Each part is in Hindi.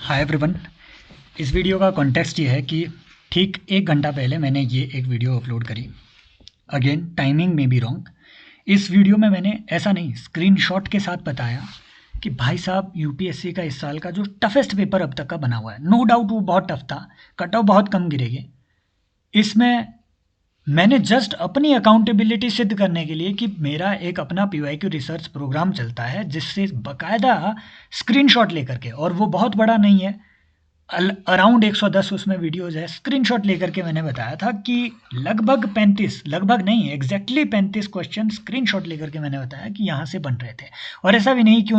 Hi everyone. इस वीडियो का कॉन्टेक्स्ट ये है कि ठीक 1 घंटा पहले मैंने ये एक वीडियो अपलोड करी। अगेन टाइमिंग में भी रॉन्ग। इस वीडियो में मैंने ऐसा नहीं स्क्रीनशॉट के साथ बताया कि भाई साहब यूपीएससी का इस साल का जो टफेस्ट पेपर अब तक का बना हुआ है, नो डाउट वो बहुत टफ था, कट ऑफ बहुत कम गिरेगी। इसमें मैंने जस्ट अपनी अकाउंटेबिलिटी सिद्ध करने के लिए कि मेरा एक अपना पीवाईक्यू रिसर्च प्रोग्राम चलता है जिससे बाकायदा स्क्रीनशॉट लेकर के, और वो बहुत बड़ा नहीं है, अराउंड 110 उसमें वीडियोज़ है, स्क्रीनशॉट लेकर के मैंने बताया था कि लगभग 35, लगभग नहीं एग्जैक्टली 35 क्वेश्चन स्क्रीनशॉट लेकर के मैंने बताया कि यहाँ से बन रहे थे। और ऐसा भी नहीं कि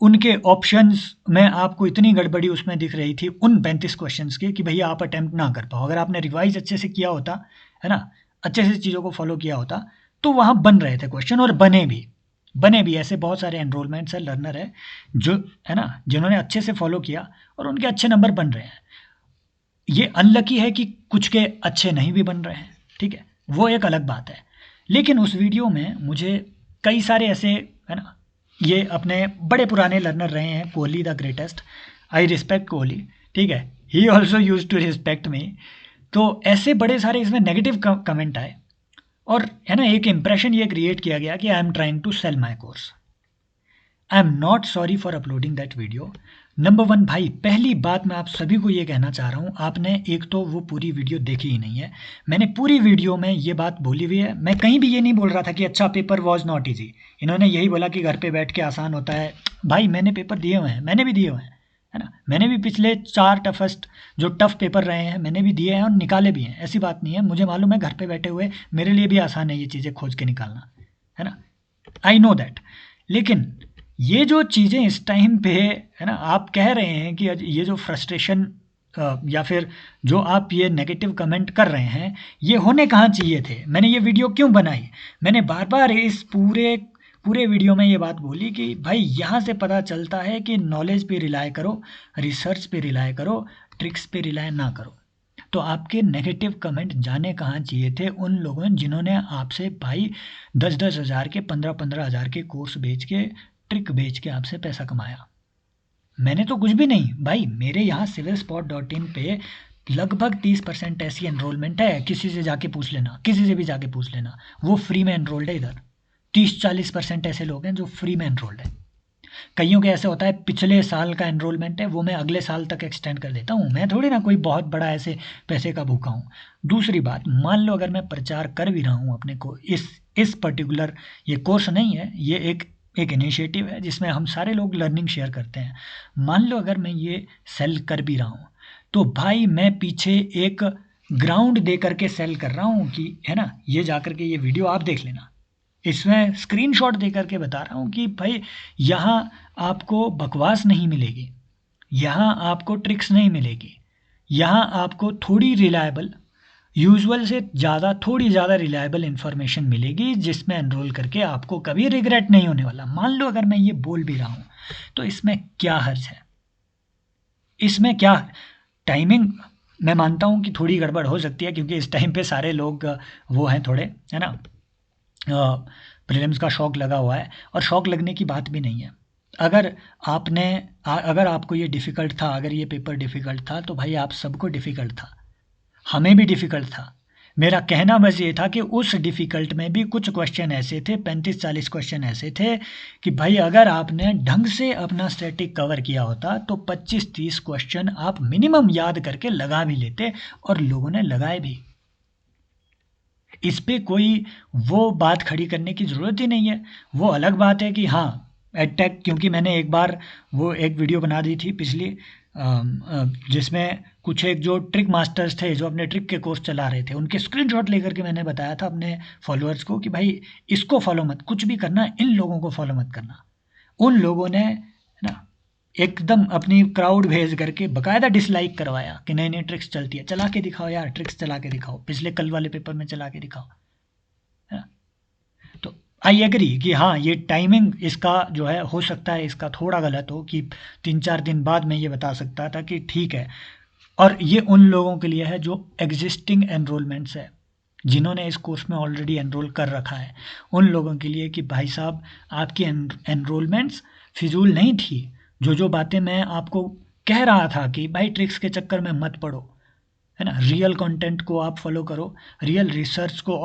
उनके ऑप्शंस में आपको इतनी गड़बड़ी उसमें दिख रही थी उन 35 क्वेश्चंस की कि भैया आप अटैम्प्ट ना कर पाओ। अगर आपने रिवाइज अच्छे से किया होता, है ना, अच्छे से चीज़ों को फॉलो किया होता, तो वहाँ बन रहे थे क्वेश्चन, और बने भी। ऐसे बहुत सारे एनरोलमेंट्स है, लर्नर है जो, है ना, जिन्होंने अच्छे से फॉलो किया और उनके अच्छे नंबर बन रहे हैं। ये अनलकी है कि कुछ के अच्छे नहीं भी बन रहे हैं, ठीक है, वो एक अलग बात है। लेकिन उस वीडियो में मुझे कई सारे ऐसे, है ना, ये अपने बड़े पुराने लर्नर रहे हैं, Kohli the greatest, I respect Kohli, ठीक है, he also use to respect me. तो ऐसे बड़े सारे इसमें नेगेटिव कमेंट आए, और है ना, एक इंप्रेशन ये क्रिएट किया गया कि I am trying to sell my course. I am not sorry for uploading that video. Number one, भाई पहली बात मैं आप सभी को ये कहना चाह रहा हूँ, आपने एक तो वो पूरी वीडियो देखी ही नहीं है। मैंने पूरी वीडियो में ये बात बोली हुई है, मैं कहीं भी ये नहीं बोल रहा था कि अच्छा पेपर वॉज नॉट ईजी। इन्होंने यही बोला कि घर पे बैठ के आसान होता है। भाई मैंने पेपर दिए हुए हैं, मैंने भी दिए हुए हैं, है ना, मैंने भी पिछले 4 टफेस्ट जो टफ पेपर रहे हैं मैंने भी दिए हैं और निकाले भी हैं, ऐसी बात नहीं है। मुझे मालूम है घर पे बैठे हुए मेरे लिए भी आसान है ये चीज़ें खोज के निकालना, है ना, आई नो दैट। लेकिन ये जो चीज़ें इस टाइम पे, है ना, आप कह रहे हैं कि ये जो फ्रस्ट्रेशन या फिर जो आप ये नेगेटिव कमेंट कर रहे हैं, ये होने कहाँ चाहिए थे। मैंने ये वीडियो क्यों बनाई, मैंने बार बार इस पूरे पूरे वीडियो में ये बात बोली कि भाई यहाँ से पता चलता है कि नॉलेज पे रिलाय करो, रिसर्च पे रिलाय करो, ट्रिक्स पे रिलाय ना करो। तो आपके नेगेटिव कमेंट जाने कहाँ चाहिए थे उन लोगों जिन्होंने आपसे भाई 10-10 हज़ार के, 15-15 हज़ार के कोर्स बेच के, ट्रिक बेच के आपसे पैसा कमाया। मैंने तो कुछ भी नहीं भाई, मेरे यहाँ civilspot.in पे लगभग 30% ऐसी एनरोलमेंट है, किसी से जाके पूछ लेना, किसी से भी जाके पूछ लेना, वो फ्री में एनरोल्ड है। इधर 30-40% ऐसे लोग हैं जो फ्री में एनरोल्ड है। कईयों के ऐसे होता है पिछले साल का एनरोलमेंट है वो मैं अगले साल तक एक्सटेंड कर देता हूँ, मैं थोड़ी ना कोई बहुत बड़ा ऐसे पैसे का भूखा हूँ। दूसरी बात, मान लो अगर मैं प्रचार कर भी रहा हूँ अपने को, इस पर्टिकुलर, ये कोर्स नहीं है, ये एक इनिशिएटिव है जिसमें हम सारे लोग लर्निंग शेयर करते हैं। मान लो अगर मैं ये सेल कर भी रहा हूँ, तो भाई मैं पीछे एक ग्राउंड दे करके सेल कर रहा हूँ कि, है ना, ये जा करके ये वीडियो आप देख लेना, इसमें स्क्रीनशॉट दे करके बता रहा हूँ कि भाई यहाँ आपको बकवास नहीं मिलेगी, यहाँ आपको ट्रिक्स नहीं मिलेगी, यहाँ आपको थोड़ी रिलायबल, यूजुअल से ज़्यादा, थोड़ी ज़्यादा रिलायबल इन्फॉर्मेशन मिलेगी जिसमें एनरोल करके आपको कभी रिग्रेट नहीं होने वाला। मान लो अगर मैं ये बोल भी रहा हूँ तो इसमें क्या हर्ज है, इसमें क्या, टाइमिंग मैं मानता हूँ कि थोड़ी गड़बड़ हो सकती है क्योंकि इस टाइम पे सारे लोग वो हैं थोड़े, है ना, प्रीलिम्स का शौक लगा हुआ है, और शौक लगने की बात भी नहीं है। अगर आपको ये डिफ़िकल्ट था, अगर ये पेपर डिफ़िकल्ट था तो भाई आप सबको डिफ़िकल्ट था, हमें भी डिफ़िकल्ट था। मेरा कहना बस ये था कि उस डिफ़िकल्ट में भी कुछ क्वेश्चन ऐसे थे, 35-40 क्वेश्चन ऐसे थे कि भाई अगर आपने ढंग से अपना स्टैटिक कवर किया होता तो 25-30 क्वेश्चन आप मिनिमम याद करके लगा भी लेते, और लोगों ने लगाए भी। इस पे कोई वो बात खड़ी करने की ज़रूरत ही नहीं है। वो अलग बात है कि हाँ, एडटेक, क्योंकि मैंने एक बार वो एक वीडियो बना दी थी पिछली, जिसमें कुछ एक जो ट्रिक मास्टर्स थे जो अपने ट्रिक के कोर्स चला रहे थे, उनके स्क्रीनशॉट लेकर के मैंने बताया था अपने फॉलोअर्स को कि भाई इसको फॉलो मत, कुछ भी करना इन लोगों को फॉलो मत करना। उन लोगों ने, है ना, एकदम अपनी क्राउड भेज करके बकायदा डिसलाइक करवाया कि नई नई ट्रिक्स चलती है, चला के दिखाओ यार, ट्रिक्स चला के दिखाओ, पिछले कल वाले पेपर में चला के दिखाओ, है ना। तो आई एग्री कि हाँ, ये टाइमिंग इसका जो है हो सकता है इसका थोड़ा गलत हो कि 3-4 दिन बाद मैं ये बता सकता था कि ठीक है। और ये उन लोगों के लिए है जो एग्जिस्टिंग एनरोलमेंट्स है, जिन्होंने इस कोर्स में ऑलरेडी एनरोल कर रखा है, उन लोगों के लिए कि भाई साहब आपकी एनरोलमेंट्स फिजूल नहीं थी। जो जो बातें मैं आपको कह रहा था कि भाई ट्रिक्स के चक्कर में मत पड़ो, है ना, रियल कंटेंट को आप फॉलो करो, रियल रिसर्च को,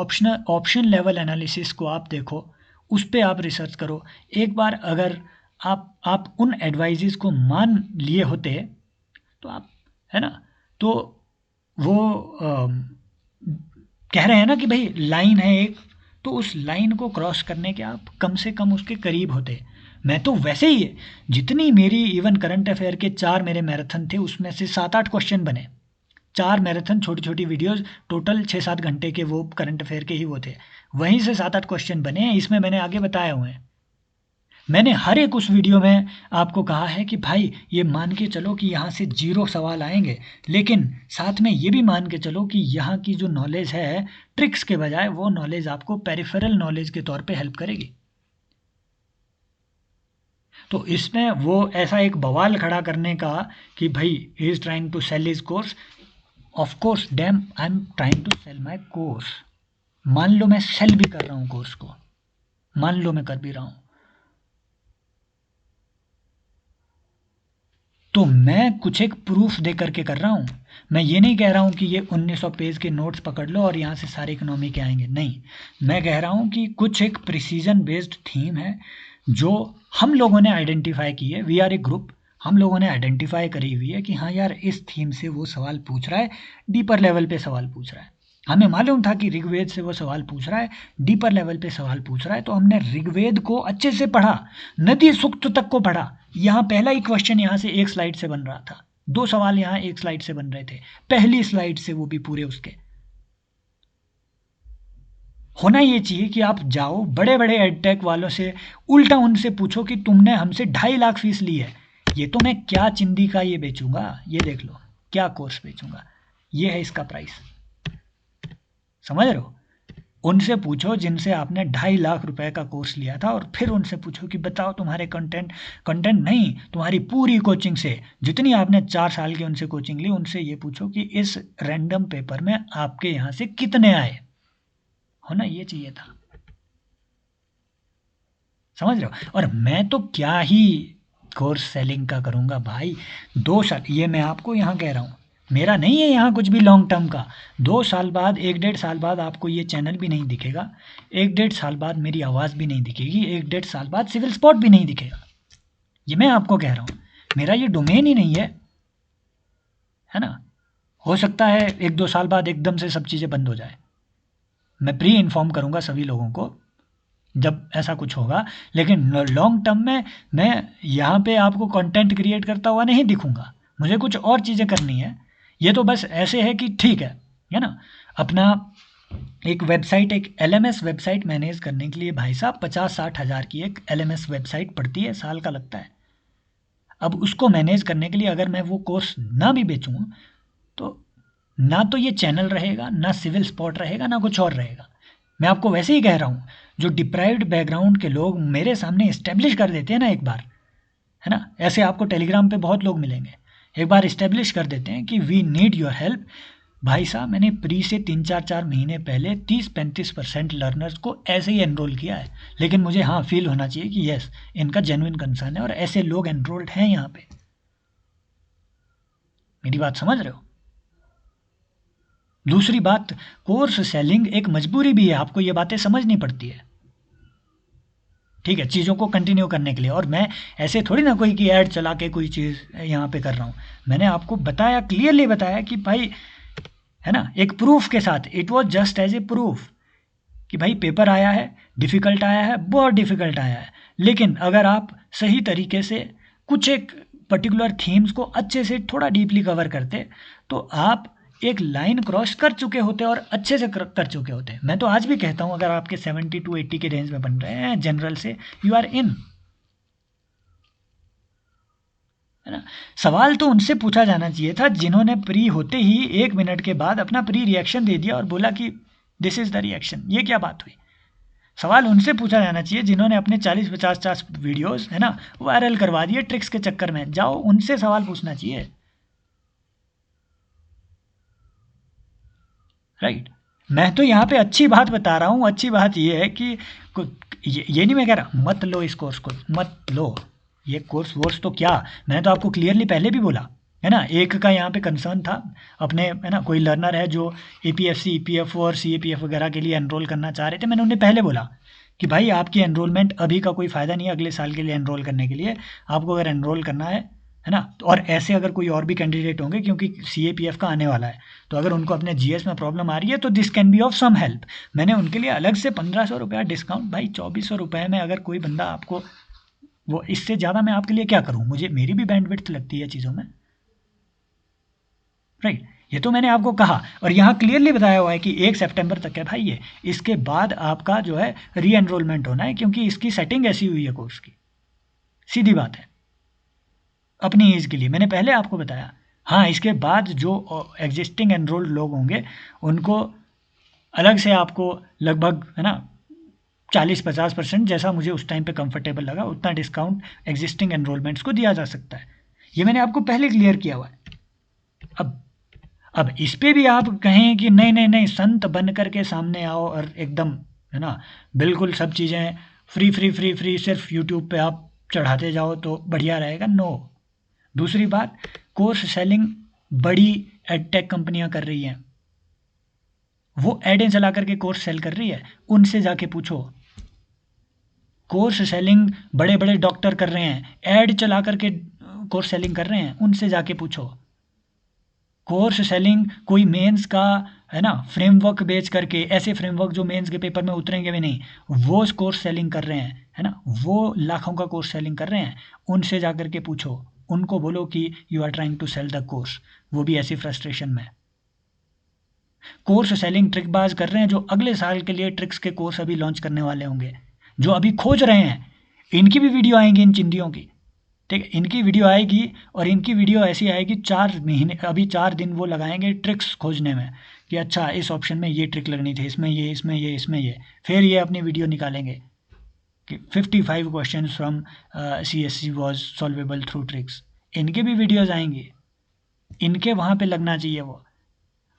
ऑप्शन लेवल एनालिसिस को आप देखो, उस पर आप रिसर्च करो। एक बार अगर आप उन एडवाइजेस को मान लिए होते तो आप, है ना, तो वो कह रहे हैं ना कि भाई लाइन है एक, तो उस लाइन को क्रॉस करने के आप कम से कम उसके करीब होते। मैं तो वैसे ही, जितनी मेरी इवन करंट अफेयर के 4 मेरे मैराथन थे उसमें से 7-8 क्वेश्चन बने। 4 मैराथन छोटी छोटी वीडियोस, टोटल 6-7 घंटे के वो करंट अफेयर के ही वो थे, वहीं से 7-8 क्वेश्चन बने हैं। इसमें मैंने आगे बताए हुए हैं। मैंने हर एक उस वीडियो में आपको कहा है कि भाई ये मान के चलो कि यहाँ से 0 सवाल आएंगे, लेकिन साथ में ये भी मान के चलो कि यहाँ की जो नॉलेज है ट्रिक्स के बजाय, वो नॉलेज आपको पेरिफेरल नॉलेज के तौर पे हेल्प करेगी। तो इसमें वो ऐसा एक बवाल खड़ा करने का कि भाई he is trying to sell his course, of course damn I am trying to sell my course. मान लो मैं सेल भी कर रहा हूँ कोर्स को, मान लो मैं कर भी रहा हूँ, तो मैं कुछ एक प्रूफ दे करके कर रहा हूँ। मैं ये नहीं कह रहा हूँ कि ये 1900 पेज के नोट्स पकड़ लो और यहाँ से सारे इकोनॉमी के आएंगे, नहीं। मैं कह रहा हूँ कि कुछ एक प्रिसीजन बेस्ड थीम है जो हम लोगों ने आइडेंटिफाई की है। वी आर ए ग्रुप, हम लोगों ने आइडेंटिफाई करी हुई है कि हाँ यार इस थीम से वो सवाल पूछ रहा है, डीपर लेवल पे सवाल पूछ रहा है। हमें मालूम था कि ऋग्वेद से वो सवाल पूछ रहा है, डीपर लेवल पे सवाल पूछ रहा है, तो हमने ऋग्वेद को अच्छे से पढ़ा, नदी सूक्त तक को पढ़ा। यहाँ पहला ही क्वेश्चन यहाँ से एक स्लाइड से बन रहा था, 2 सवाल यहाँ एक स्लाइड से बन रहे थे, पहली स्लाइड से, वो भी पूरे उसके। होना ये चाहिए कि आप जाओ बड़े बड़े एडटेक वालों से, उल्टा उनसे पूछो कि तुमने हमसे 2.5 लाख फीस ली है, ये तो मैं क्या चिंदी का ये बेचूंगा, ये देख लो क्या कोर्स बेचूंगा, ये है इसका प्राइस। समझ रहे हो? उनसे पूछो जिनसे आपने 2.5 लाख रुपए का कोर्स लिया था, और फिर उनसे पूछो कि बताओ तुम्हारे कंटेंट नहीं, तुम्हारी पूरी कोचिंग से, जितनी आपने 4 साल की उनसे कोचिंग ली, उनसे ये पूछो कि इस रैंडम पेपर में आपके यहाँ से कितने आए। होना ये चाहिए था। समझ रहे हो? और मैं तो क्या ही कोर्स सेलिंग का करूँगा भाई, 2 साल, ये मैं आपको यहाँ कह रहा हूँ, मेरा नहीं है यहाँ कुछ भी लॉन्ग टर्म का। 2 साल बाद, 1-1.5 साल बाद आपको ये चैनल भी नहीं दिखेगा, 1-1.5 साल बाद मेरी आवाज़ भी नहीं दिखेगी, 1-1.5 साल बाद सिविल स्पॉट भी नहीं दिखेगा। ये मैं आपको कह रहा हूँ, मेरा ये डोमेन ही नहीं है ना। हो सकता है 1-2 साल बाद एकदम से सब चीज़ें बंद हो जाए, मैं प्री इन्फॉर्म करूँगा सभी लोगों को जब ऐसा कुछ होगा, लेकिन लॉन्ग टर्म में मैं यहाँ पे आपको कंटेंट क्रिएट करता हुआ नहीं दिखूंगा, मुझे कुछ और चीज़ें करनी है। ये तो बस ऐसे है कि ठीक है ना, अपना एक वेबसाइट, एक एलएमएस वेबसाइट मैनेज करने के लिए भाई साहब 50-60 हज़ार की एक एलएमएस वेबसाइट पड़ती है, साल का लगता है। अब उसको मैनेज करने के लिए अगर मैं वो कोर्स ना भी बेचूँ तो ना तो ये चैनल रहेगा, ना सिविल स्पॉट रहेगा, ना कुछ और रहेगा। मैं आपको वैसे ही कह रहा हूँ, जो डिप्राइव्ड बैकग्राउंड के लोग मेरे सामने इस्टेब्लिश कर देते हैं ना एक बार, है ना, ऐसे आपको टेलीग्राम पे बहुत लोग मिलेंगे, एक बार इस्टेब्लिश कर देते हैं कि वी नीड योर हेल्प। भाई साहब मैंने प्री से 3-4 महीने पहले 30-35% लर्नर्स को ऐसे ही एनरोल किया है, लेकिन मुझे हाँ फील होना चाहिए कि यस इनका जेन्युइन कंसर्न है और ऐसे लोग एनरोल्ड हैं यहाँ पे। मेरी बात समझ रहे हो? दूसरी बात, कोर्स सेलिंग एक मजबूरी भी है, आपको ये बातें समझनी पड़ती है, ठीक है, चीज़ों को कंटिन्यू करने के लिए। और मैं ऐसे थोड़ी ना कोई की ऐड चला के कोई चीज़ यहाँ पे कर रहा हूँ, मैंने आपको बताया, क्लियरली बताया कि भाई, है ना, एक प्रूफ के साथ, it was just as a proof कि भाई पेपर आया है, डिफ़िकल्ट आया है, बहुत डिफ़िकल्ट आया है, लेकिन अगर आप सही तरीके से कुछ एक पर्टिकुलर थीम्स को अच्छे से थोड़ा डीपली कवर करते तो आप एक लाइन क्रॉस कर चुके होते और अच्छे से कर चुके होते। मैं तो आज भी कहता हूँ अगर आपके 70-80 के रेंज में बन रहे हैं जनरल से, यू आर इन, है ना। सवाल तो उनसे पूछा जाना चाहिए था जिन्होंने प्री होते ही 1 मिनट के बाद अपना प्री रिएक्शन दे दिया और बोला कि दिस इज़ द रिएक्शन, ये क्या बात हुई। सवाल उनसे पूछा जाना चाहिए जिन्होंने अपने 40-50 वीडियोस, है ना, वायरल करवा दिए ट्रिक्स के चक्कर में, जाओ उनसे सवाल पूछना चाहिए, राइट। मैं तो यहाँ पे अच्छी बात बता रहा हूँ, अच्छी बात ये है कि ये नहीं मैं कह रहा मत लो इस कोर्स को, मत लो, ये कोर्स वोर्स तो क्या, मैंने तो आपको क्लियरली पहले भी बोला है ना। एक का यहाँ पे कंसर्न था अपने, है ना, कोई लर्नर है जो APFC EPFO और CAPF वगैरह के लिए एनरोल करना चाह रहे थे। मैंने उन्हें पहले बोला कि भाई आपकी एनरोलमेंट अभी का कोई फ़ायदा नहीं है अगले साल के लिए एनरोल करने के लिए। आपको अगर एनरोल करना है ना, तो और ऐसे अगर कोई और भी कैंडिडेट होंगे क्योंकि CAPF का आने वाला है, तो अगर उनको अपने GS में प्रॉब्लम आ रही है तो this can be of some help. मैंने उनके लिए अलग से 1500 रुपया डिस्काउंट, भाई 2400 रुपये में अगर कोई बंदा आपको, वो इससे ज़्यादा मैं आपके लिए क्या करूँ, मुझे मेरी भी बैंडविड्थ लगती है चीज़ों में, राइट। ये तो मैंने आपको कहा और यहाँ क्लियरली बताया हुआ है कि 1 सितंबर तक है भाई ये, इसके बाद आपका जो है री एनरोलमेंट होना है क्योंकि इसकी सेटिंग ऐसी हुई है कोर्स की, सीधी बात है, अपनी एज के लिए मैंने पहले आपको बताया। हाँ, इसके बाद जो एग्जिस्टिंग एनरोल्ड लोग होंगे उनको अलग से आपको लगभग, है ना, 40-50% जैसा मुझे उस टाइम पे कंफर्टेबल लगा उतना डिस्काउंट एग्जिस्टिंग एनरोलमेंट्स को दिया जा सकता है। ये मैंने आपको पहले क्लियर किया हुआ है। अब इस पे भी आप कहें कि नहीं नहीं नहीं संत बन करके सामने आओ और एकदम, है ना, बिल्कुल सब चीज़ें फ्री फ्री फ्री फ्री सिर्फ यूट्यूब पे आप चढ़ाते जाओ तो बढ़िया रहेगा, नो। दूसरी बात, कोर्स सेलिंग बड़ी एडटेक कंपनियां कर रही हैं, वो एडें चला करके कोर्स सेल कर रही है, उनसे जाके पूछो। कोर्स सेलिंग बड़े बड़े डॉक्टर कर रहे हैं, एड चला करके कोर्स सेलिंग कर रहे हैं, उनसे जाके पूछो। कोर्स सेलिंग कोई मेंस का, है ना, फ्रेमवर्क बेच करके, ऐसे फ्रेमवर्क जो मेंस के पेपर में उतरेंगे भी नहीं, वो कोर्स सेलिंग कर रहे हैं, है ना, वो लाखों का कोर्स सेलिंग कर रहे हैं, उनसे जा करके पूछो। उनको बोलो कि you are trying to sell the course, वो भी ऐसी फ्रस्ट्रेशन में। कोर्स सेलिंग ट्रिकबाज कर रहे हैं जो अगले साल के लिए ट्रिक्स के कोर्स अभी लॉन्च करने वाले होंगे, जो अभी खोज रहे हैं, इनकी भी वीडियो आएंगी इन चिंदियों की, ठीक है, इनकी वीडियो आएगी और इनकी वीडियो ऐसी आएगी 4 महीने, अभी 4 दिन वो लगाएंगे ट्रिक्स खोजने में कि अच्छा इस ऑप्शन में ये ट्रिक लगनी थी, इसमें ये, इसमें ये, इसमें ये, फिर ये अपनी वीडियो निकालेंगे कि 55 question from CSC was solvable through tricks. इनके भी वीडियोज़ आएंगी, इनके वहाँ पे लगना चाहिए वो।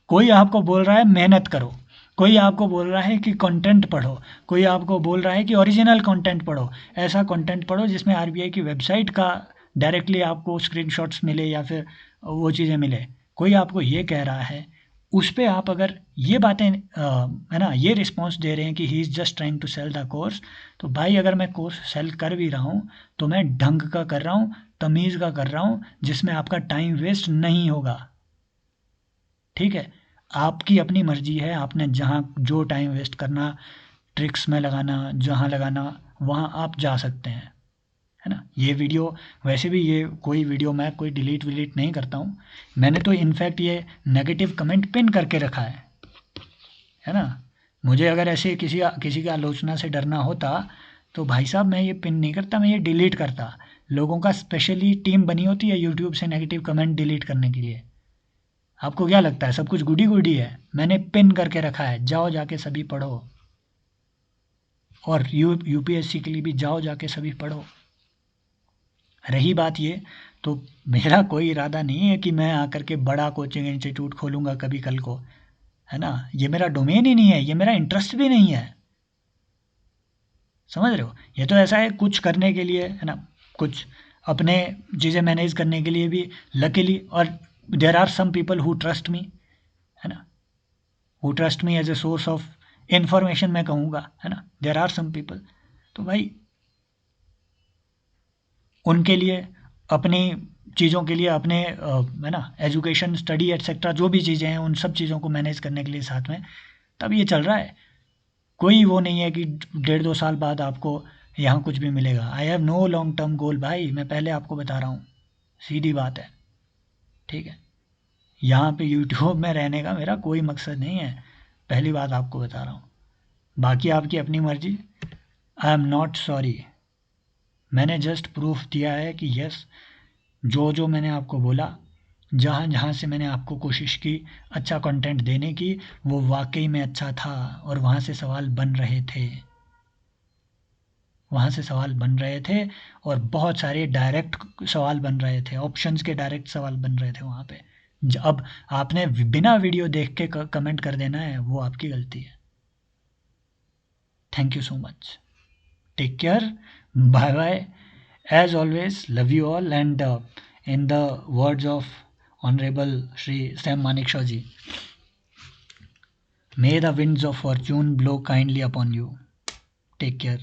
कोई आपको बोल रहा है मेहनत करो, कोई आपको बोल रहा है कि कंटेंट पढ़ो, कोई आपको बोल रहा है कि ओरिजिनल कंटेंट पढ़ो, ऐसा कंटेंट पढ़ो जिसमें RBI की वेबसाइट का डायरेक्टली आपको स्क्रीनशॉट्स मिले या फिर वो चीज़ें मिले। कोई आपको ये कह रहा है, उस पे आप अगर ये बातें, है ना, ये रिस्पॉन्स दे रहे हैं कि he is just trying to sell the course, तो भाई अगर मैं कोर्स सेल कर भी रहा हूँ तो मैं ढंग का कर रहा हूँ, तमीज़ का कर रहा हूँ, जिसमें आपका टाइम वेस्ट नहीं होगा, ठीक है। आपकी अपनी मर्जी है, आपने जहाँ जो टाइम वेस्ट करना, ट्रिक्स में लगाना, जहाँ लगाना वहाँ आप जा सकते हैं, है ना। ये वीडियो वैसे भी, ये कोई वीडियो मैं कोई डिलीट विलीट नहीं करता हूँ, मैंने तो इनफैक्ट ये नेगेटिव कमेंट पिन करके रखा है ना। मुझे अगर ऐसे किसी किसी की आलोचना से डरना होता तो भाई साहब मैं ये पिन नहीं करता, मैं ये डिलीट करता। लोगों का स्पेशली टीम बनी होती है यूट्यूब से नेगेटिव कमेंट डिलीट करने के लिए। आपको क्या लगता है सब कुछ गुडी गुडी है? मैंने पिन करके रखा है, जाओ जाके सभी पढ़ो, और UPSC के लिए भी जाओ जाके सभी पढ़ो। रही बात ये, तो मेरा कोई इरादा नहीं है कि मैं आकर के बड़ा कोचिंग इंस्टीट्यूट खोलूँगा कभी कल को, है ना। ये मेरा डोमेन ही नहीं है, ये मेरा इंटरेस्ट भी नहीं है, समझ रहे हो। ये तो ऐसा है कुछ करने के लिए, है ना, कुछ अपने चीज़ें मैनेज करने के लिए भी लकीली, और there are some people who trust me, है ना, who trust me as a source of information मैं कहूँगा, है ना, देर आर सम पीपल। तो भाई उनके लिए, अपनी चीज़ों के लिए, अपने है ना, एजुकेशन स्टडी एट्सेट्रा जो भी चीज़ें हैं उन सब चीज़ों को मैनेज करने के लिए साथ में, तब ये चल रहा है। कोई वो नहीं है कि 1.5-2 साल बाद आपको यहाँ कुछ भी मिलेगा। I have no long term goal भाई, मैं पहले आपको बता रहा हूँ, सीधी बात है, ठीक है। यहाँ पे यूट्यूब में रहने का मेरा कोई मकसद नहीं है, पहली बात आपको बता रहा हूँ। बाकी आपकी अपनी मर्जी, आई एम नॉट सॉरी। मैंने जस्ट प्रूफ दिया है कि यस, जो जो मैंने आपको बोला, जहाँ जहाँ से मैंने आपको कोशिश की अच्छा कंटेंट देने की, वो वाकई में अच्छा था, और वहाँ से सवाल बन रहे थे, वहाँ से सवाल बन रहे थे, और बहुत सारे डायरेक्ट सवाल बन रहे थे, ऑप्शंस के डायरेक्ट सवाल बन रहे थे वहाँ पे। अब आपने बिना वीडियो देख के कमेंट कर देना है, वो आपकी गलती है। Thank you so much, take care, bye bye, As always, love you all, and in the words of Honorable Shri Sam Manekshaw ji, may the winds of fortune blow kindly upon you. Take care.